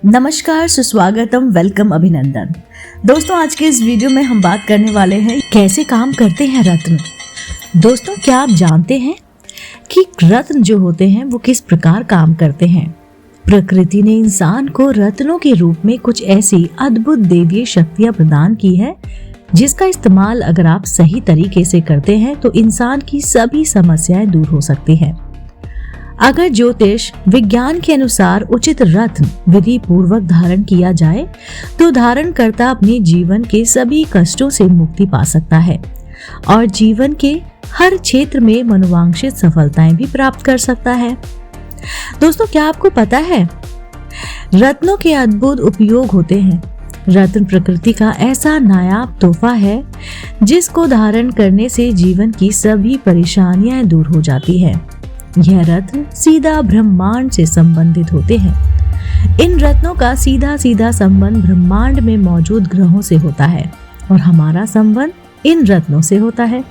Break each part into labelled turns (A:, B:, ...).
A: नमस्कार, सुस्वागतम, वेलकम, अभिनंदन। दोस्तों, आज के इस वीडियो में हम बात करने वाले हैं कैसे काम करते हैं रत्न। दोस्तों, क्या आप जानते हैं कि रत्न जो होते हैं वो किस प्रकार काम करते हैं? प्रकृति ने इंसान को रत्नों के रूप में कुछ ऐसी अद्भुत दैवीय शक्तियां प्रदान की है जिसका इस्तेमाल अगर आप सही तरीके से करते हैं तो इंसान की सभी समस्याएं दूर हो सकती हैं। अगर ज्योतिष विज्ञान के अनुसार उचित रत्न विधि पूर्वक धारण किया जाए तो धारणकर्ता अपने जीवन के सभी कष्टों से मुक्ति पा सकता है और जीवन के हर क्षेत्र में मनोवांछित सफलताएं भी प्राप्त कर सकता है। दोस्तों, क्या आपको पता है रत्नों के अद्भुत उपयोग होते हैं? रत्न प्रकृति का ऐसा नायाब तोहफा है जिसको धारण करने से जीवन की सभी परेशानियां दूर हो जाती है। यह रत्न सीधा ब्रह्मांड से संबंधित होते हैं। इन रत्नों का सीधा सीधा संबंध ब्रह्मांड में मौजूद ग्रहों से होता है और हमारा संबंध इन रत्नों से होता है।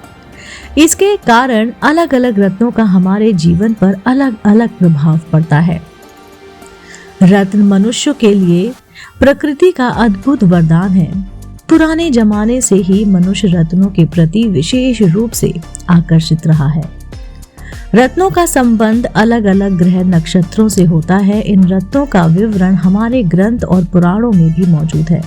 A: इसके कारण अलग अलग रत्नों का हमारे जीवन पर अलग अलग प्रभाव पड़ता है। रत्न मनुष्य के लिए प्रकृति का अद्भुत वरदान है। पुराने जमाने से ही मनुष्य रत्नों के प्रति विशेष रूप से आकर्षित रहा है। रत्नों का संबंध अलग अलग ग्रह नक्षत्रों से होता है। इन रत्नों का विवरण हमारे ग्रंथ और पुराणों में भी मौजूद है।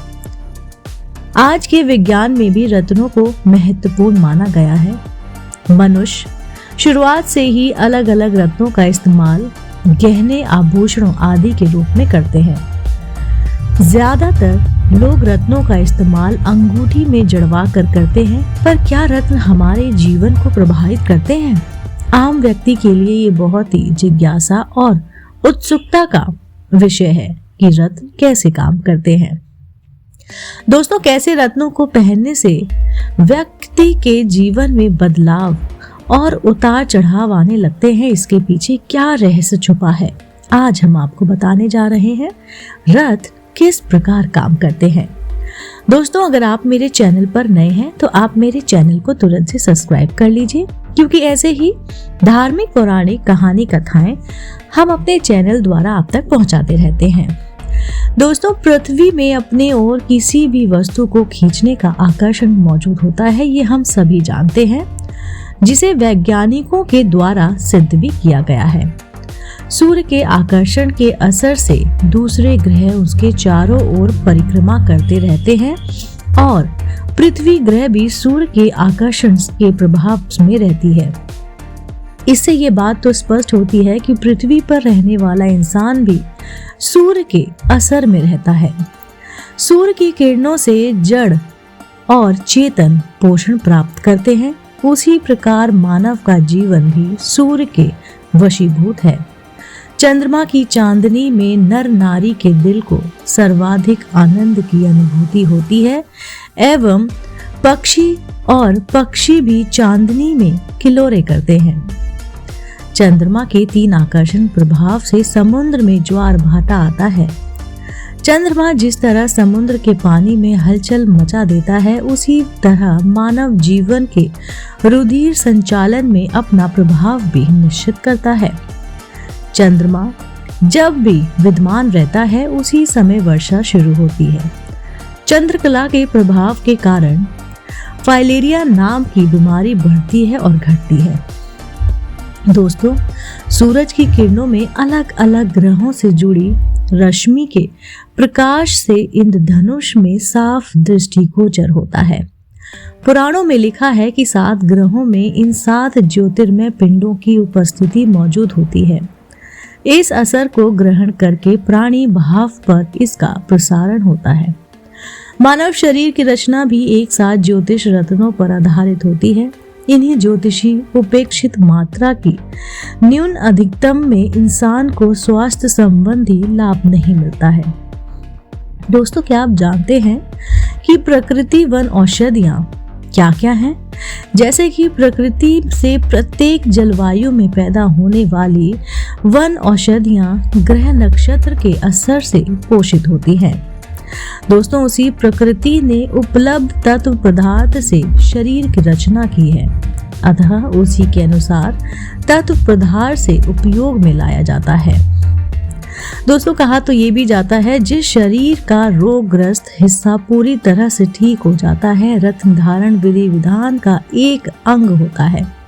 A: आज के विज्ञान में भी रत्नों को महत्वपूर्ण माना गया है। मनुष्य शुरुआत से ही अलग अलग रत्नों का इस्तेमाल गहने, आभूषणों आदि के रूप में करते हैं। ज्यादातर लोग रत्नों का इस्तेमाल अंगूठी में जड़वा कर करते हैं, पर क्या रत्न हमारे जीवन को प्रभावित करते हैं? आम व्यक्ति के लिए ये बहुत ही जिज्ञासा और उत्सुकता का विषय है कि रत्न कैसे काम करते हैं। दोस्तों, कैसे रत्नों को पहनने से व्यक्ति के जीवन में बदलाव और उतार चढ़ाव आने लगते हैं, इसके पीछे क्या रहस्य छुपा है, आज हम आपको बताने जा रहे हैं। रत्न किस प्रकार काम करते हैं। दोस्तों, अगर आप मेरे चैनल पर नए हैं तो आप मेरे चैनल को तुरंत से सब्सक्राइब कर लीजिए, क्योंकि ऐसे ही धार्मिक, पौराणिक, कहानी, कथाएं हम अपने चैनल द्वारा आप तक पहुंचाते रहते हैं। दोस्तों, पृथ्वी में अपने ओर किसी भी वस्तु को खींचने का आकर्षण मौजूद होता है, ये हम सभी जानते हैं, जिसे वैज्ञानिकों के द्वारा सिद्ध भी किया गया है। सूर्य के आकर्षण के असर से दूसरे ग्रह उसके चारों ओर परिक्रमा करते रहते हैं और पृथ्वी ग्रह भी सूर्य के आकर्षण के प्रभाव में रहती है। इससे ये बात तो स्पष्ट होती है कि पृथ्वी पर रहने वाला इंसान भी सूर्य के असर में रहता है। सूर्य की किरणों से जड़ और चेतन पोषण प्राप्त करते हैं। उसी प्रकार मानव का जीवन भी सूर्य के वशीभूत है। चंद्रमा की चांदनी में नर नारी के दिल को सर्वाधिक आनंद की अनुभूति होती है एवं पक्षी भी चांदनी में किलोरे करते हैं। चंद्रमा के 3 आकर्षण प्रभाव से समुद्र में ज्वार भाटा आता है। चंद्रमा जिस तरह समुद्र के पानी में हलचल मचा देता है, उसी तरह मानव जीवन के रुधिर संचालन में अपना प्रभाव भी निश्चित करता है। चंद्रमा जब भी विद्यमान रहता है उसी समय वर्षा शुरू होती है। चंद्रकला के प्रभाव के कारण फाइलेरिया नाम की बीमारी बढ़ती है और घटती है। दोस्तों, सूरज की किरणों में अलग अलग ग्रहों से जुड़ी रश्मि के प्रकाश से इंद्रधनुष में साफ दृष्टिगोचर होता है। पुराणों में लिखा है कि 7 ग्रहों में इन 7 ज्योतिर्मय पिंडों की उपस्थिति मौजूद होती है। इस असर को ग्रहण करके प्राणी भाव पर इसका प्रसारण होता है। मानव शरीर की रचना भी एक साथ ज्योतिष रत्नों पर आधारित होती है। इन्हीं ज्योतिषी उपेक्षित मात्रा की न्यून अधिकतम में इंसान को स्वास्थ्य संबंधी लाभ नहीं मिलता है। दोस्तों, क्या आप जानते हैं कि प्रकृति वन औषधियां क्या क्या हैं? जैसे कि प्रकृति से प्रत्येक जलवायु में पैदा होने वाली वन औषधियां ग्रह नक्षत्र के असर से पोषित होती हैं। दोस्तों, उसी प्रकृति ने उपलब्ध तत्व पदार्थ से शरीर की रचना की है, अतः उसी के अनुसार तत्व पदार्थ से उपयोग में लाया जाता है। दोस्तों कहा तो ये भी जाता है, जिस शरीर का रोगग्रस्त हिस्सा पूरी तरह से ठीक हो जाता है, रत्न धारण विधि विधान का एक अंग होता है।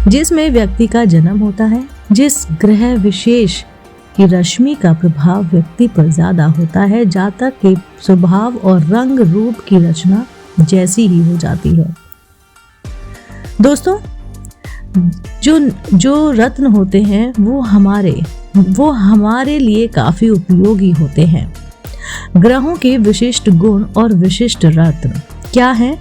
A: जिसमें व्यक्ति का जन्म होता है, जिस ग्रह विशेष की रश्मि का प्रभाव व्यक्ति पर ज्यादा होता है, जातक के स्वभाव और रंग रूप की रचना जैसी ही हो जाती है। दोस्तों जो रत्न होते हैं वो हमारे लिए काफी उपयोगी होते हैं। ग्रहों के विशिष्ट गुण और विशिष्ट रत्न क्या हैं?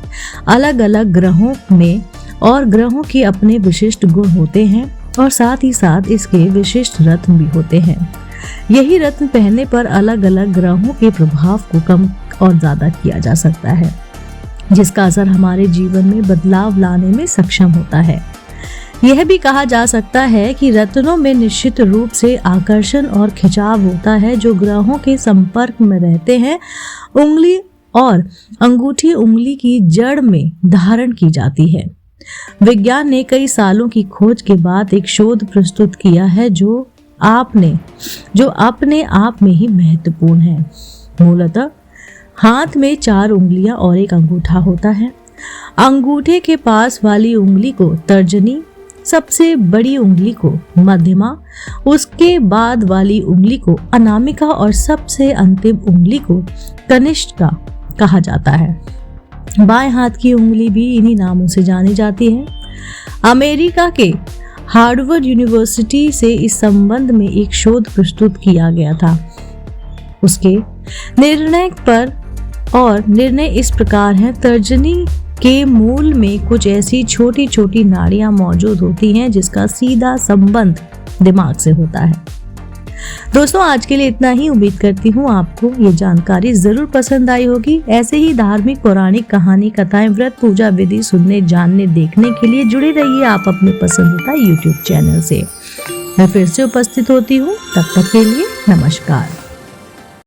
A: अलग अलग ग्रहों में और ग्रहों के अपने विशिष्ट गुण होते हैं और साथ ही साथ इसके विशिष्ट रत्न भी होते हैं। यही रत्न पहनने पर अलग अलग ग्रहों के प्रभाव को कम और ज्यादा किया जा सकता है, जिसका असर हमारे जीवन में बदलाव लाने में सक्षम होता है। यह भी कहा जा सकता है कि रत्नों में निश्चित रूप से आकर्षण और खिंचाव होता है, जो ग्रहों के संपर्क में रहते हैं। उंगली और अंगूठी उंगली की जड़ में धारण की जाती है। विज्ञान ने कई सालों की खोज के बाद एक शोध प्रस्तुत किया है जो अपने आप में ही महत्वपूर्ण है। मूलतः हाथ में 4 उंगलियां और एक अंगूठा होता है। अंगूठे के पास वाली उंगली को तर्जनी, सबसे बड़ी उंगली को मध्यमा, उसके बाद वाली उंगली को अनामिका और सबसे अंतिम उंगली को कनिष्ठिका कहा जाता है। बाएं हाथ की उंगली भी इन्हीं नामों से जानी जाती है। अमेरिका के हार्वर्ड यूनिवर्सिटी से इस संबंध में एक शोध प्रस्तुत किया गया था। उसके निर्णय इस प्रकार है। तर्जनी के मूल में कुछ ऐसी छोटी छोटी नाड़ियां मौजूद होती हैं जिसका सीधा संबंध दिमाग से होता है। दोस्तों आज के लिए इतना ही। उम्मीद करती हूँ आपको ये जानकारी जरूर पसंद आई होगी। ऐसे ही धार्मिक पौराणिक कहानी, कथाएं, व्रत, पूजा विधि सुनने, जानने, देखने के लिए जुड़े रहिए आप अपने पसंदीदा YouTube चैनल से। मैं फिर से उपस्थित होती हूँ, तब तक के लिए नमस्कार।